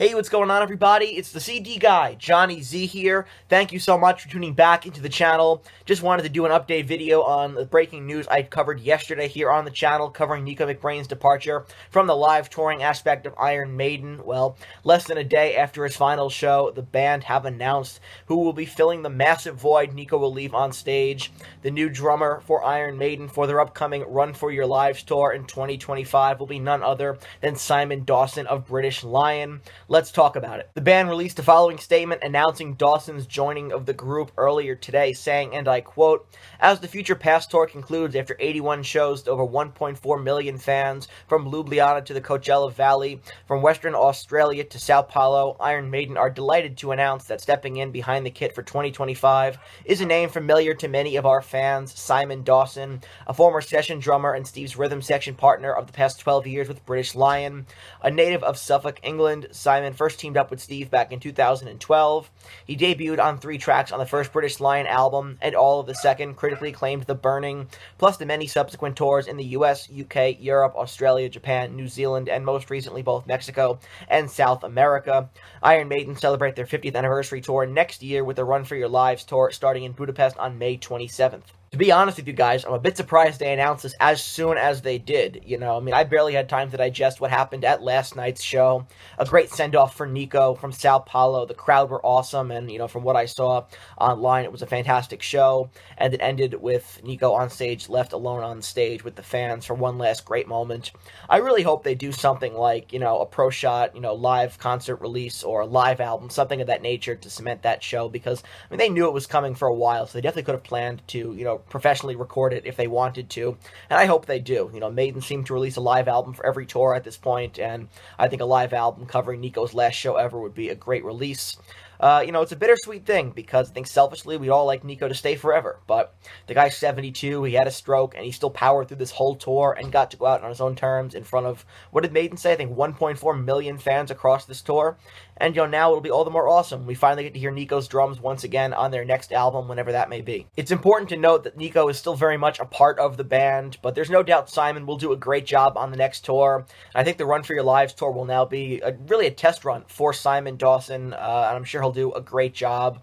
Hey, what's going on, everybody? It's the CD guy, Johnny Z here. Thank you so much for tuning back into the channel. Just wanted to do an update video on the breaking news I covered yesterday here on the channel, covering Nico McBrain's departure from the live touring aspect of Iron Maiden. Well, less than a day after his final show, the band have announced who will be filling the massive void Nico will leave on stage. The new drummer for Iron Maiden for their upcoming Run For Your Lives tour in 2025 will be none other than Simon Dawson of British Lion. Let's talk about it. The band released the following statement announcing Dawson's joining of the group earlier today, saying, and I quote, "As the Future Past tour concludes after 81 shows to over 1.4 million fans, from Ljubljana to the Coachella Valley, from Western Australia to Sao Paulo, Iron Maiden are delighted to announce that stepping in behind the kit for 2025 is a name familiar to many of our fans, Simon Dawson, a former session drummer and Steve's rhythm section partner of the past 12 years with British Lion, a native of Suffolk, England. Simon first teamed up with Steve back in 2012. He debuted on 3 tracks on the first British Lion album and all of the second, critically acclaimed The Burning, plus the many subsequent tours in the US, UK, Europe, Australia, Japan, New Zealand, and most recently both Mexico and South America. Iron Maiden celebrate their 50th anniversary tour next year with the Run For Your Lives tour starting in Budapest on May 27th. To be honest with you guys, I'm a bit surprised they announced this as soon as they did. I barely had time to digest what happened at last night's show. A great send-off for Nico from Sao Paulo. The crowd were awesome, and, from what I saw online, it was a fantastic show. And it ended with Nico on stage, left alone on stage with the fans for one last great moment. I really hope they do something like, a pro shot, live concert release or a live album, something of that nature to cement that show, because, they knew it was coming for a while, so they definitely could have planned to, professionally record it if they wanted to, and I hope they do. Maiden seemed to release a live album for every tour at this point, and I think a live album covering Nico's last show ever would be a great release. It's a bittersweet thing, because I think selfishly we'd all like Nico to stay forever, but the guy's 72, he had a stroke, and he still powered through this whole tour and got to go out on his own terms in front of, what did Maiden say? I think 1.4 million fans across this tour, and now it'll be all the more awesome. We finally get to hear Nico's drums once again on their next album, whenever that may be. It's important to note that Nico is still very much a part of the band, but there's no doubt Simon will do a great job on the next tour. I think the Run For Your Lives tour will now be really a test run for Simon Dawson, and I'm sure he'll do a great job.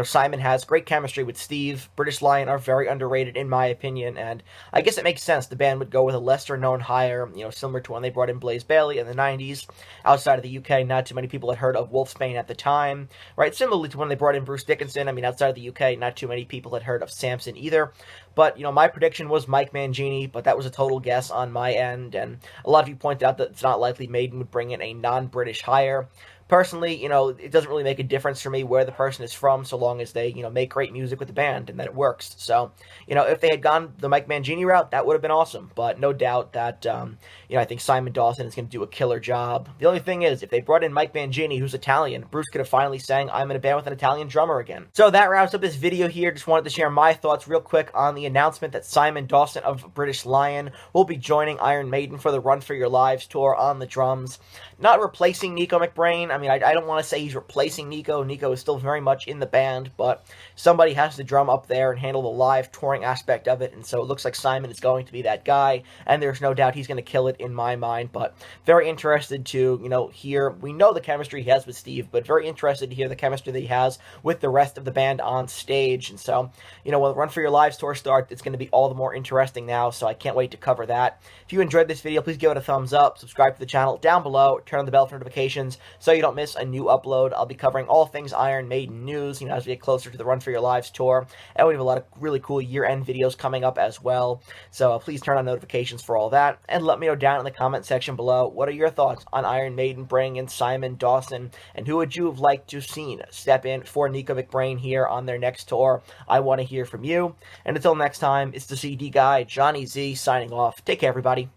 Simon has great chemistry with Steve. British Lion are very underrated in my opinion, and I guess it makes sense the band would go with a lesser-known hire, similar to when they brought in Blaze Bayley in the 90s. Outside of the UK, not too many people had heard of Wolfsbane at the time, right? Similarly to when they brought in Bruce Dickinson, outside of the UK, not too many people had heard of Samson either. But, my prediction was Mike Mangini, but that was a total guess on my end, and a lot of you pointed out that it's not likely Maiden would bring in a non-British hire. Personally, it doesn't really make a difference for me where the person is from, so long as they, make great music with the band and that it works. So, if they had gone the Mike Mangini route, that would have been awesome. But no doubt that, I think Simon Dawson is going to do a killer job. The only thing is, if they brought in Mike Mangini, who's Italian, Bruce could have finally sang, "I'm in a band with an Italian drummer" again. So that wraps up this video here. Just wanted to share my thoughts real quick on the announcement that Simon Dawson of British Lion will be joining Iron Maiden for the Run For Your Lives tour on the drums. Not replacing Nico McBrain. I don't want to say he's replacing Nico. Nico is still very much in the band, but somebody has to drum up there and handle the live touring aspect of it, and so it looks like Simon is going to be that guy, and there's no doubt he's going to kill it in my mind. But very interested to, hear, we know the chemistry he has with Steve, but very interested to hear the chemistry that he has with the rest of the band on stage. And so, when the Run For Your Lives tour starts, it's going to be all the more interesting now, so I can't wait to cover that. If you enjoyed this video, please give it a thumbs up, subscribe to the channel down below, turn on the bell for notifications so you don't miss a new upload. I'll be covering all things Iron Maiden news, as we get closer to the Run For Your Lives tour, and we have a lot of really cool year-end videos coming up as well, so please turn on notifications for all that, and let me know down in the comment section below, what are your thoughts on Iron Maiden bringing in Simon Dawson, and who would you have liked to have seen step in for Nico McBrain here on their next tour? I want to hear from you, and until next time, it's the CD guy, Johnny Z, signing off. Take care, everybody.